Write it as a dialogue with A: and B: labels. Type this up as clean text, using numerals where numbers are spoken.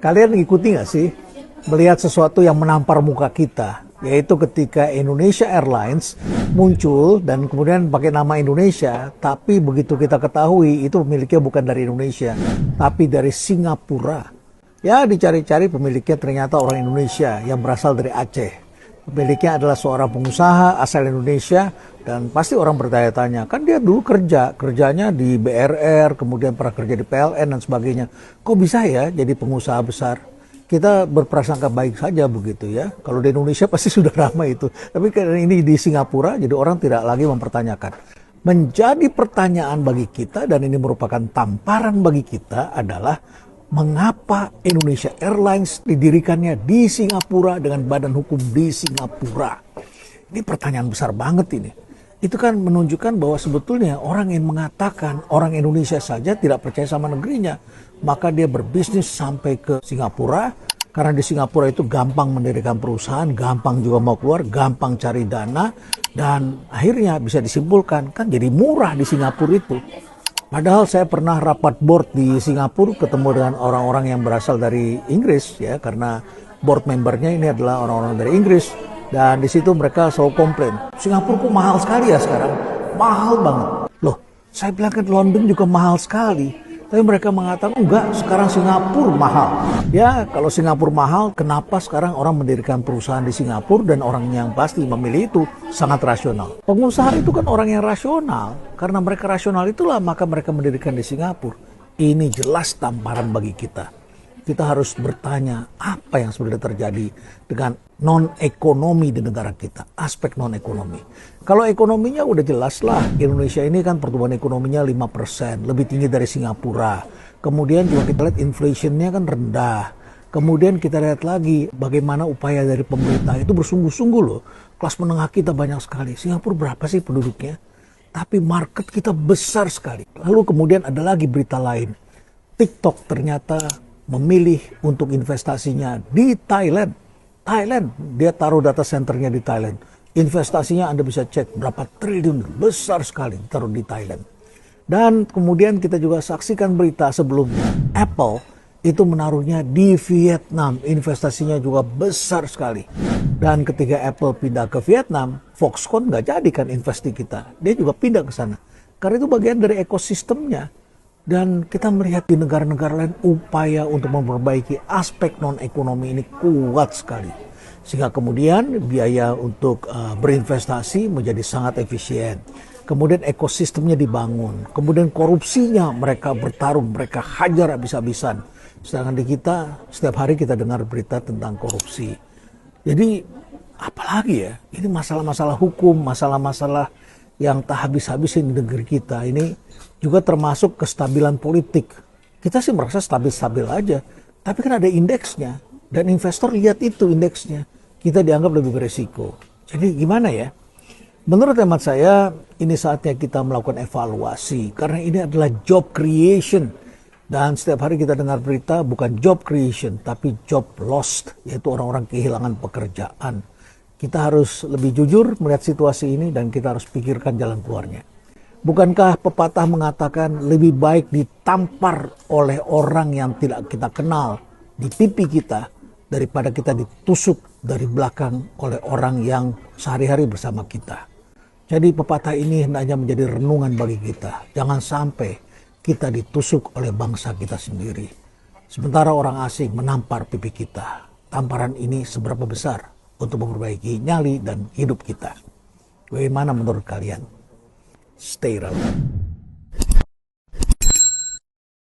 A: Kalian ikuti nggak sih melihat sesuatu yang menampar muka kita, yaitu ketika Indonesia Airlines muncul dan kemudian pakai nama Indonesia, tapi begitu kita ketahui itu pemiliknya bukan dari Indonesia, tapi dari Singapura. Ya, dicari-cari pemiliknya ternyata orang Indonesia yang berasal dari Aceh. Pemiliknya adalah seorang pengusaha asal Indonesia, dan pasti orang bertanya-tanya, kan dia dulu kerjanya di BRR, kemudian pernah kerja di PLN dan sebagainya. Kok bisa ya jadi pengusaha besar? Kita berprasangka baik saja begitu ya. Kalau di Indonesia pasti sudah ramai itu. Tapi karena ini di Singapura, jadi orang tidak lagi mempertanyakan. Menjadi pertanyaan bagi kita, dan ini merupakan tamparan bagi kita, adalah mengapa Indonesia Airlines didirikannya di Singapura dengan badan hukum di Singapura. Ini pertanyaan besar banget ini. Itu kan menunjukkan bahwa sebetulnya orang yang mengatakan orang Indonesia saja tidak percaya sama negerinya, maka dia berbisnis sampai ke Singapura, karena di Singapura itu gampang mendirikan perusahaan, gampang juga mau keluar, gampang cari dana, dan akhirnya bisa disimpulkan kan jadi murah di Singapura itu. Padahal saya pernah rapat board di Singapura, ketemu dengan orang-orang yang berasal dari Inggris ya, karena board membernya ini adalah orang-orang dari Inggris. Dan di situ mereka selalu komplain, Singapura kok mahal sekali ya sekarang, mahal banget. Loh, saya bilang kan London juga mahal sekali. Tapi mereka mengatakan, enggak, sekarang Singapura mahal. Ya, kalau Singapura mahal, kenapa sekarang orang mendirikan perusahaan di Singapura dan orang yang pasti memilih itu sangat rasional. Pengusaha itu kan orang yang rasional. Karena mereka rasional itulah maka mereka mendirikan di Singapura. Ini jelas tamparan bagi kita. Kita harus bertanya apa yang sebenarnya terjadi dengan non-ekonomi di negara kita, aspek non-ekonomi. Kalau ekonominya udah jelas lah, Indonesia ini kan pertumbuhan ekonominya 5%, lebih tinggi dari Singapura. Kemudian juga kita lihat inflationnya kan rendah. Kemudian kita lihat lagi bagaimana upaya dari pemerintah itu bersungguh-sungguh loh. Kelas menengah kita banyak sekali. Singapura berapa sih penduduknya? Tapi market kita besar sekali. Lalu kemudian ada lagi berita lain. TikTok ternyata memilih untuk investasinya di Thailand. Dia taruh data centernya di Thailand. Investasinya Anda bisa cek berapa triliun, besar sekali taruh di Thailand. Dan kemudian kita juga saksikan berita sebelumnya, Apple itu menaruhnya di Vietnam. Investasinya juga besar sekali. Dan ketika Apple pindah ke Vietnam, Foxconn nggak jadi kan investasi kita. Dia juga pindah ke sana. Karena itu bagian dari ekosistemnya. Dan kita melihat di negara-negara lain upaya untuk memperbaiki aspek non-ekonomi ini kuat sekali. Sehingga kemudian biaya untuk berinvestasi menjadi sangat efisien. Kemudian ekosistemnya dibangun. Kemudian korupsinya mereka bertarung, mereka hajar habis-habisan. Sedangkan di kita, setiap hari kita dengar berita tentang korupsi. Jadi apalagi ya, ini masalah-masalah hukum, masalah-masalah yang tak habis-habisin di negeri kita ini juga termasuk kestabilan politik. Kita sih merasa stabil-stabil aja, tapi kan ada indeksnya, dan investor lihat itu indeksnya. Kita dianggap lebih beresiko. Jadi gimana ya? Menurut hemat saya, ini saatnya kita melakukan evaluasi, karena ini adalah job creation. Dan setiap hari kita dengar berita bukan job creation, tapi job lost, yaitu orang-orang kehilangan pekerjaan. Kita harus lebih jujur melihat situasi ini dan kita harus pikirkan jalan keluarnya. Bukankah pepatah mengatakan lebih baik ditampar oleh orang yang tidak kita kenal di pipi kita daripada kita ditusuk dari belakang oleh orang yang sehari-hari bersama kita. Jadi pepatah ini hendaknya menjadi renungan bagi kita. Jangan sampai kita ditusuk oleh bangsa kita sendiri. Sementara orang asing menampar pipi kita. Tamparan ini seberapa besar untuk memperbaiki nyali dan hidup kita. Bagaimana menurut kalian? Stay relevant.